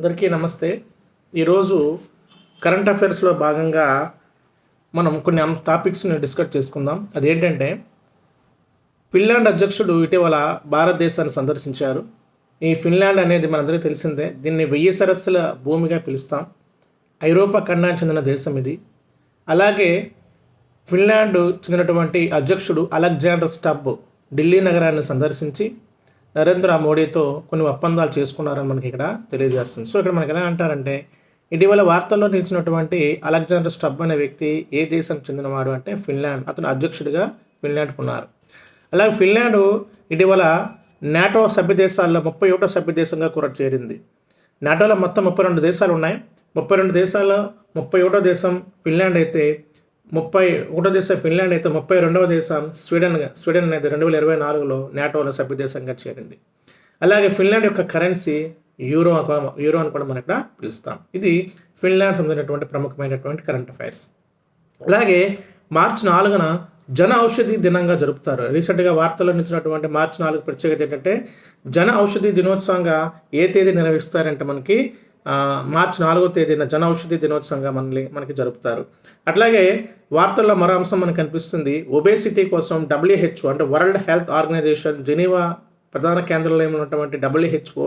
అందరికీ నమస్తే. ఈరోజు కరెంట్ అఫైర్స్లో భాగంగా మనం కొన్ని టాపిక్స్ని డిస్కస్ చేసుకుందాం. అదేంటంటే, ఫిన్లాండ్ అధ్యక్షుడు ఇటీవల భారతదేశాన్ని సందర్శించారు. ఈ ఫిన్లాండ్ అనేది మనందరికీ తెలిసిందే. దీన్ని 1000 సరస్సుల భూమిగా పిలుస్తాం. ఐరోపా ఖండానికి చెందిన దేశం ఇది. అలాగే ఫిన్లాండ్ చెందినటువంటి అధ్యక్షుడు అలెగ్జాండర్ స్టబ్ ఢిల్లీ నగరాన్ని సందర్శించి నరేంద్ర మోడీతో కొన్ని ఒప్పందాలు చేసుకున్నారని మనకి ఇక్కడ తెలియజేస్తుంది. సో ఇక్కడ మనకి ఎలా అంటారంటే, ఇటీవల వార్తల్లో నిలిచినటువంటి అలెగ్జాండర్ స్టబ్ అనే వ్యక్తి ఏ దేశం చెందినవాడు అంటే ఫిన్లాండ్. అతను అధ్యక్షుడిగా ఫిన్లాండ్కు ఉన్నారు. అలాగే ఫిన్లాండ్ ఇటీవల నాటో సభ్య దేశాల్లో 31వ సభ్య దేశంగా కూడా చేరింది. నాటోలో మొత్తం 32 దేశాలు ఉన్నాయి. 32 దేశాల్లో 31వ దేశం ఫిన్లాండ్ అయితే 32వ దేశం స్వీడన్ అనేది 2024లో నాటోలో సభ్య దేశంగా చేరింది. అలాగే ఫిన్లాండ్ యొక్క కరెన్సీ యూరో అని కూడా మనం ఇక్కడ పిలుస్తాం. ఇది ఫిన్లాండ్ సంబంధించినటువంటి ప్రముఖమైనటువంటి కరెంట్ అఫైర్స్. అలాగే మార్చి 4న జన ఔషధి దినంగా జరుపుతారు. రీసెంట్గా వార్తల్లో నిలిచినటువంటి మార్చి 4 ప్రత్యేకత ఏంటంటే, జన ఔషధి దినోత్సవంగా ఏ తేదీ నిర్వహిస్తారంటే మనకి మార్చి 4వ తేదీన జన ఔషధి దినోత్సవంగా మనకి జరుపుతారు. అట్లాగే వార్తల్లో మరో అంశం మనకు కనిపిస్తుంది. ఒబేసిటీ కోసం WHO అంటే వరల్డ్ హెల్త్ ఆర్గనైజేషన్ జెనీవా ప్రధాన కేంద్రంలో ఉన్నటువంటి WHO,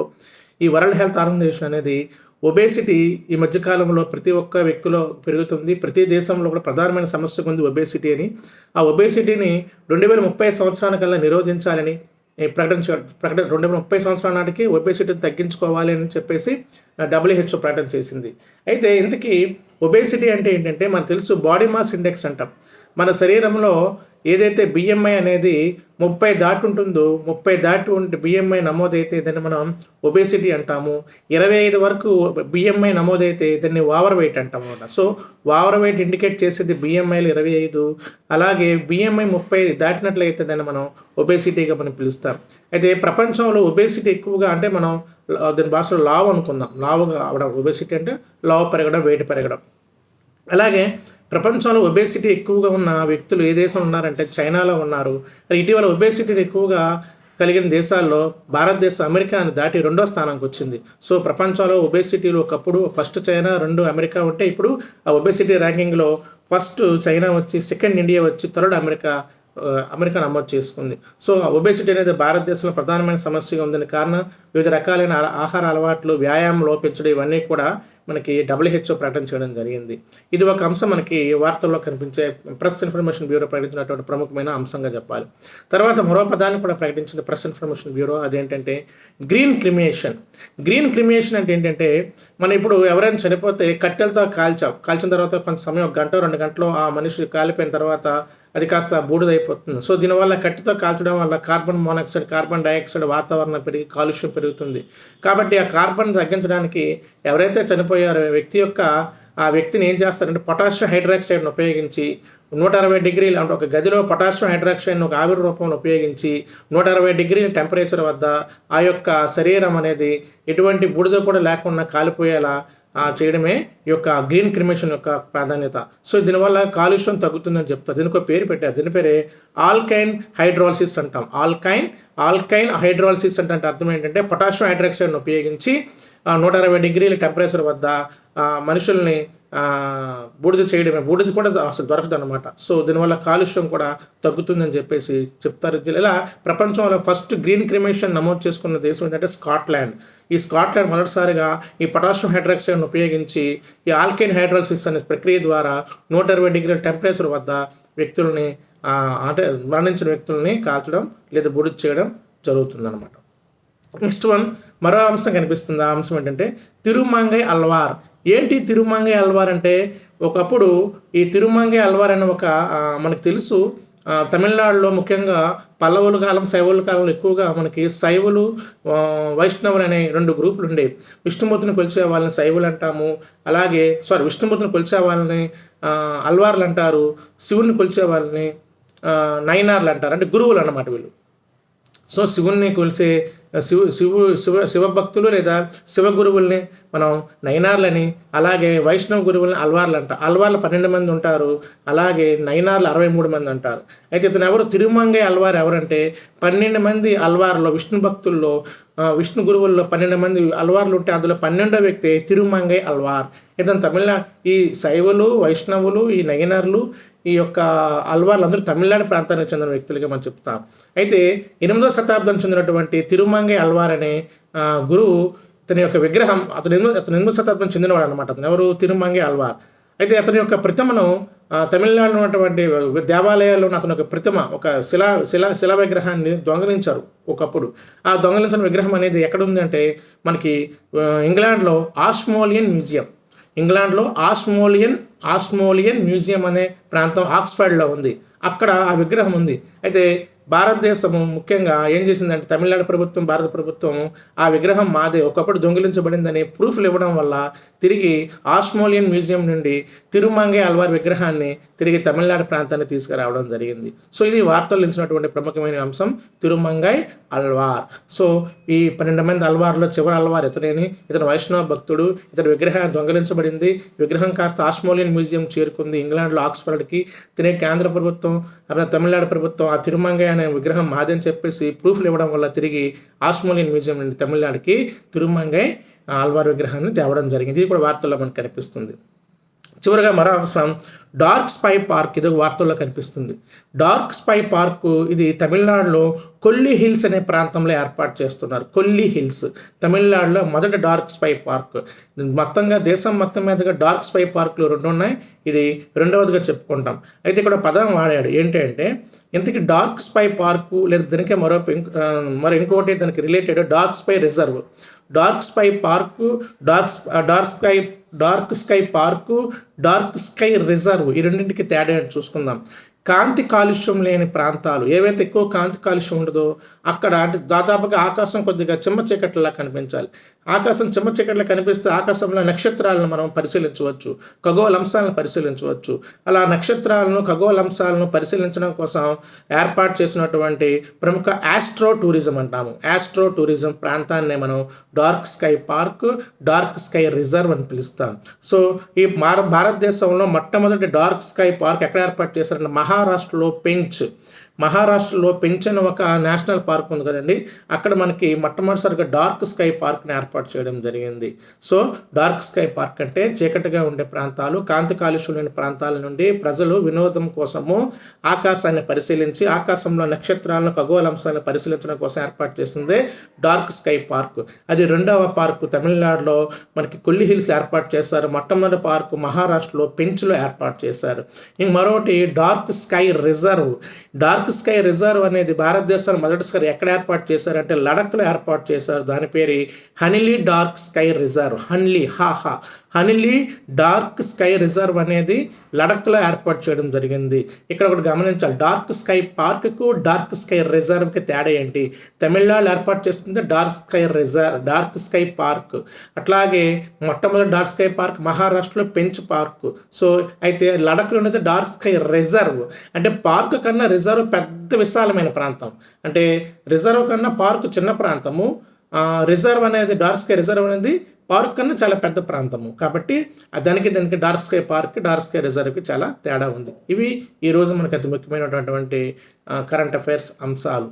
ఈ వరల్డ్ హెల్త్ ఆర్గనైజేషన్ అనేది ఒబేసిటీ ఈ మధ్యకాలంలో ప్రతి ఒక్క వ్యక్తిలో పెరుగుతుంది. ప్రతి దేశంలో కూడా ప్రధానమైన సమస్య ఉంది ఒబేసిటీ అని. ఆ ఒబేసిటీని 2030 సంవత్సరానికల్లా నిరోధించాలని ప్రకటన 2030 సంవత్సరాల నాటికి ఒబేసిటీని తగ్గించుకోవాలి అని చెప్పేసి WHO ప్రకటన చేసింది. అయితే ఇంతకీ ఒబేసిటీ అంటే ఏంటంటే, మనకు తెలుసు బాడీ మాస్ ఇండెక్స్ అంటాం. మన శరీరంలో ఏదైతే BMI అనేది 30 దాటి ఉంటుందో, 30 దాటి ఉంటే BMI నమోదైతే దాన్ని మనం ఒబేసిటీ అంటాము. 25 వరకు BMI నమోదైతే దాన్ని ఓవర్ వెయిట్ అంటాం అన్నమాట. సో ఓవర్ వెయిట్ ఇండికేట్ చేసేది BMIలు 25. అలాగే BMI 30 దాటినట్లయితే దాన్ని మనం ఒబేసిటీగా మనం పిలుస్తాం. అయితే ప్రపంచంలో ఒబేసిటీ ఎక్కువగా అంటే మనం దాని భాషలో లావు అనుకుందాం. లావుగా అవడం ఒబేసిటీ అంటే లావు పెరగడం, వెయిట్ పెరగడం. అలాగే ప్రపంచంలో ఒబేసిటీ ఎక్కువగా ఉన్న వ్యక్తులు ఏ దేశం ఉన్నారంటే చైనాలో ఉన్నారు. ఇటీవల ఒబేసిటీని ఎక్కువగా కలిగిన దేశాల్లో భారతదేశం అమెరికాని దాటి 2వ స్థానానికి వచ్చింది. సో ప్రపంచంలో ఒబేసిటీలో ఒకప్పుడు ఫస్ట్ చైనా, 2 అమెరికా ఉంటే ఇప్పుడు ఆ ఒబేసిటీ ర్యాంకింగ్లో ఫస్ట్ చైనా వచ్చి, సెకండ్ ఇండియా వచ్చి, థర్డ్ అమెరికా నమోదు చేసుకుంది. సో ఒబేసిటీ అనేది భారతదేశంలో ప్రధానమైన సమస్యగా ఉందని కారణం వివిధ రకాలైన ఆహార అలవాట్లు, వ్యాయామం లోపించడం, ఇవన్నీ కూడా మనకి WHO ప్రకటన చేయడం జరిగింది. ఇది ఒక అంశం మనకి వార్తల్లో కనిపించే ప్రెస్ ఇన్ఫర్మేషన్ బ్యూరో ప్రకటించినటువంటి ప్రముఖమైన అంశంగా చెప్పాలి. తర్వాత మరో పదాన్ని కూడా ప్రకటించింది ప్రెస్ ఇన్ఫర్మేషన్ బ్యూరో. అదేంటంటే గ్రీన్ క్రిమియేషన్. గ్రీన్ క్రిమియేషన్ అంటే ఏంటంటే, మనం ఇప్పుడు ఎవరైనా చనిపోతే కట్టెలతో కాల్చిన తర్వాత కొంత సమయం 1 గంట 2 గంటలో ఆ మనిషి కాలిపోయిన తర్వాత అది కాస్త బూడిదైపోతుంది. సో దీనివల్ల కట్టెతో కాల్చడం వల్ల కార్బన్ మోనాక్సైడ్, కార్బన్ డైఆక్సైడ్ వాతావరణం పెరిగి కాలుష్యం పెరుగుతుంది. కాబట్టి ఆ కార్బన్ తగ్గించడానికి ఎవరైతే చనిపోయారో ఆ వ్యక్తిని ఏం చేస్తారంటే పొటాషియం హైడ్రాక్సైడ్ను ఉపయోగించి 160 డిగ్రీలు అంటే ఒక గదిలో పొటాషియం హైడ్రాక్సైడ్ను ఒక ఆవిరి రూపంలో ఉపయోగించి 160 డిగ్రీల టెంపరేచర్ వద్ద ఆ యొక్క శరీరం అనేది ఎటువంటి బూడిద కూడా లేకుండా కాలిపోయేలా చేయడమే ఈ యొక్క గ్రీన్ క్రిమేషన్ యొక్క ప్రాధాన్యత. సో దీనివల్ల కాలుష్యం తగ్గుతుందని చెప్తారు. దీనికి ఒక పేరు పెట్టారు. దీని పేరే ఆల్కైన్ హైడ్రాలసిస్ అంటాం. ఆల్కైన్ హైడ్రాలసిస్ అంటే అర్థం ఏంటంటే, పొటాషియం హైడ్రాక్సైడ్ను ఉపయోగించి 160 డిగ్రీల టెంపరేచర్ వద్ద మనుషుల్ని బూడిద చేయడమే. బూడిద కూడా అసలు దొరకదు అనమాట. సో దీనివల్ల కాలుష్యం కూడా తగ్గుతుందని చెప్పేసి చెప్తారు. ఇలా ప్రపంచంలో ఫస్ట్ గ్రీన్ క్రిమేషన్ నమోదు చేసుకున్న దేశం ఏంటంటే స్కాట్లాండ్. ఈ స్కాట్లాండ్ మొదటిసారిగా ఈ పొటాషియం హైడ్రాక్సైడ్ను ఉపయోగించి ఈ ఆల్కైన్ హైడ్రాలసిస్ అనే ప్రక్రియ ద్వారా 160 డిగ్రీల టెంపరేచర్ వద్ద వ్యక్తుల్ని అంటే మరణించిన వ్యక్తుల్ని కాల్చడం లేదా బూడిద చేయడం జరుగుతుందన్నమాట. నెక్స్ట్ మరో అంశం కనిపిస్తుంది. ఆ అంశం ఏంటంటే తిరుమంగై అల్వార్. ఏంటి తిరుమంగై అల్వార్ అంటే, ఒకప్పుడు ఈ తిరుమంగై అల్వార్ అనే మనకు తెలుసు తమిళనాడులో ముఖ్యంగా పల్లవుల కాలం, శైవుల కాలంలో ఎక్కువగా మనకి శైవులు, వైష్ణవులు అనే 2 గ్రూపులు ఉండేవి. విష్ణుమూర్తిని కొలిచే వాళ్ళని శైవులు అంటాము. అలాగే విష్ణుమూర్తిని కొలిచే వాళ్ళని అల్వార్లు అంటారు. శివుని కొలిచే వాళ్ళని నయనార్లు అంటారు. అంటే గురువులు అన్నమాట వీళ్ళు. సో శివుణ్ణి కొలిచే శివభక్తులు లేదా శివగురువుల్ని మనం నయనార్లని, అలాగే వైష్ణవ గురువుల్ని అల్వార్లు అంటారు. అల్వార్లు 12 మంది ఉంటారు. అలాగే నయనార్లు 63 మంది అంటారు. అయితే ఇతను ఎవరు? తిరుమంగై అల్వార్ ఎవరంటే 12 మంది అల్వార్లో, విష్ణు భక్తుల్లో విష్ణు గురువుల్లో 12 మంది అల్వార్లు ఉంటే అందులో 12వ వ్యక్తి తిరుమంగై అల్వార్. ఇతను తమిళనాడు, ఈ శైవులు, వైష్ణవులు, ఈ నయనర్లు, ఈ యొక్క అల్వార్లు అందరూ తమిళనాడు ప్రాంతానికి చెందిన వ్యక్తులుగా మనం చెప్తాం. అయితే 8వ శతాబ్దం చెందినటువంటి తిరుమంగై అల్వార్ అనే గురువు, ఇతని యొక్క విగ్రహం, అతను 8వ శతాబ్దం చెందినవాడు అనమాట. అతను ఎవరు? తిరుమంగై అల్వార్. అయితే అతని యొక్క ప్రతిమను తమిళనాడులో ఉన్నటువంటి దేవాలయాల్లో అతని యొక్క ప్రతిమ, ఒక శిలా విగ్రహాన్ని దొంగలించారు ఒకప్పుడు. ఆ దొంగలించిన విగ్రహం అనేది ఎక్కడ ఉంది అంటే మనకి ఇంగ్లాండ్లో ఆస్మోలియన్ మ్యూజియం. ఇంగ్లాండ్లో ఆస్మోలియన్ మ్యూజియం అనే ప్రాంతం ఆక్స్ఫర్డ్లో ఉంది. అక్కడ ఆ విగ్రహం ఉంది. అయితే భారతదేశము ముఖ్యంగా ఏం చేసిందంటే తమిళనాడు ప్రభుత్వం, భారత ప్రభుత్వం ఆ విగ్రహం మాదే, ఒకప్పుడు దొంగిలించబడిందని ప్రూఫ్లు ఇవ్వడం వల్ల తిరిగి ఆస్మోలియన్ మ్యూజియం నుండి తిరుమంగై అల్వార్ విగ్రహాన్ని తిరిగి తమిళనాడు ప్రాంతాన్ని తీసుకురావడం జరిగింది. సో ఇది వార్తలు నిలిచినటువంటి ప్రముఖమైన అంశం తిరుమంగై అల్వార్. సో ఈ 12 మంది అల్వార్లో చివరి అల్వార్ ఇతనేని. ఇతను వైష్ణవ భక్తుడు. ఇతని విగ్రహం దొంగిలించబడింది. విగ్రహం కాస్త ఆస్మోలియన్ మ్యూజియం చేరుకుంది ఇంగ్లాండ్లో ఆక్స్ఫర్డ్కి. తిరిగి కేంద్ర ప్రభుత్వం, తమిళనాడు ప్రభుత్వం ఆ తిరుమంగై అనే విగ్రహం మాదని చెప్పేసి ప్రూఫ్లు ఇవ్వడం వల్ల తిరిగి ఆస్మోలియన్ మ్యూజియం నుండి తమిళనాడుకి తిరుమంగై అల్వార్ విగ్రహాన్ని తేవడం జరిగింది. ఇది కూడా వార్తల్లో మనకు కనిపిస్తుంది. చివరిగా మరో అంశం డార్క్ స్కై పార్క్. ఇది వార్తల్లో కనిపిస్తుంది. డార్క్ స్కై పార్క్ ఇది తమిళనాడులో కొల్లి హిల్స్ అనే ప్రాంతంలో ఏర్పాటు చేస్తున్నారు. కొల్లి హిల్స్ తమిళనాడులో మొదటి డార్క్ స్కై పార్క్. మొత్తంగా దేశం మొత్తం మీదుగా డార్క్ స్కై పార్కులు 2 ఉన్నాయి. ఇది రెండవదిగా చెప్పుకుంటాం. అయితే ఇక్కడ పదం వాడాడు ఏంటంటే ఇంతకీ డార్క్ స్కై పార్కు లేదా దానికే మరో ఇంకోటి దానికి related dark sky reserve. Dark sky park, dark sky park, dark sky reserve, ఈ రెండింటికి తేడా చూసుకుందాం. కాంతి కాలుష్యం లేని ప్రాంతాలు, ఏవైతే ఎక్కువ కాంతి కాలుష్యం ఉండదో అక్కడ అంటే దాదాపుగా ఆకాశం కొద్దిగా చిమ్మ చీకట్లా కనిపించాలి. ఆకాశం చిమ్మ చీకట్లా కనిపిస్తే ఆకాశంలో నక్షత్రాలను మనం పరిశీలించవచ్చు, ఖగోళ అంశాలను పరిశీలించవచ్చు. అలా నక్షత్రాలను, ఖగోళ అంశాలను పరిశీలించడం కోసం ఏర్పాటు చేసినటువంటి ప్రముఖ ఆస్ట్రో టూరిజం అంటాము. ఆస్ట్రో టూరిజం ప్రాంతాన్ని మనం dark sky park, dark sky reserve అని పిలుస్తాం. సో ఈ భారతదేశంలో మొట్టమొదటి డార్క్ స్కై పార్క్ ఎక్కడ ఏర్పాటు చేశారంటే మహారాష్ట్రలో పెంచ్ అని ఒక నేషనల్ పార్క్ ఉంది కదండి, అక్కడ మనకి మొట్టమొదటిసారిగా డార్క్ స్కై పార్క్ని ఏర్పాటు చేయడం జరిగింది. సో డార్క్ స్కై పార్క్ అంటే చీకటిగా ఉండే ప్రాంతాలు, కాంతి కాలుష్యం లేని ప్రాంతాల నుండి ప్రజలు వినోదం కోసము ఆకాశాన్ని పరిశీలించి ఆకాశంలో నక్షత్రాలను, ఖగోళంశాలను పరిశీలించడం కోసం ఏర్పాటు చేసిందే డార్క్ స్కై పార్క్. అది రెండవ పార్కు తమిళనాడులో మనకి కొల్లి హిల్స్ ఏర్పాటు చేశారు. మొట్టమొదటి పార్కు మహారాష్ట్రలో పెంచ్లో ఏర్పాటు చేశారు. ఇంక మరొకటి dark sky reserve. Dark sky reserve అనేది భారతదేశంలో మొదటిసారి ఎక్కడ ఏర్పాటు చేశారంటే లడఖ్లో ఏర్పాటు చేశారు. దాని పేరు Hanle dark sky reserve. Hanle dark sky reserve అనేది లడఖ్లో ఏర్పాటు చేయడం జరిగింది. ఇక్కడ ఒకటి గమనించాలి, డార్క్ స్కై పార్క్కు డార్క్ స్కై రిజర్వ్కి తేడా ఏంటి? తమిళనాడు ఏర్పాటు చేస్తుంది డార్క్ స్కై పార్క్. అట్లాగే మొట్టమొదటి డార్క్ స్కై పార్క్ మహారాష్ట్రలో పెంచ్ పార్క్. సో అయితే లడఖ్లో ఉన్నది డార్క్ స్కై రిజర్వ్. అంటే పార్క్ కన్నా రిజర్వ్ పెద్ద విశాలమైన ప్రాంతం. అంటే రిజర్వ్ కన్నా పార్క్ చిన్న ప్రాంతము, రిజర్వ్ అనేది డార్క్ స్కై రిజర్వ్ అనేది పార్క్ కన్నా చాలా పెద్ద ప్రాంతము. కాబట్టి దానికి dark sky park, dark sky రిజర్వ్కి చాలా తేడా ఉంది. ఇవి ఈరోజు మనకు అతి ముఖ్యమైనటువంటి కరెంట్ అఫైర్స్ అంశాలు.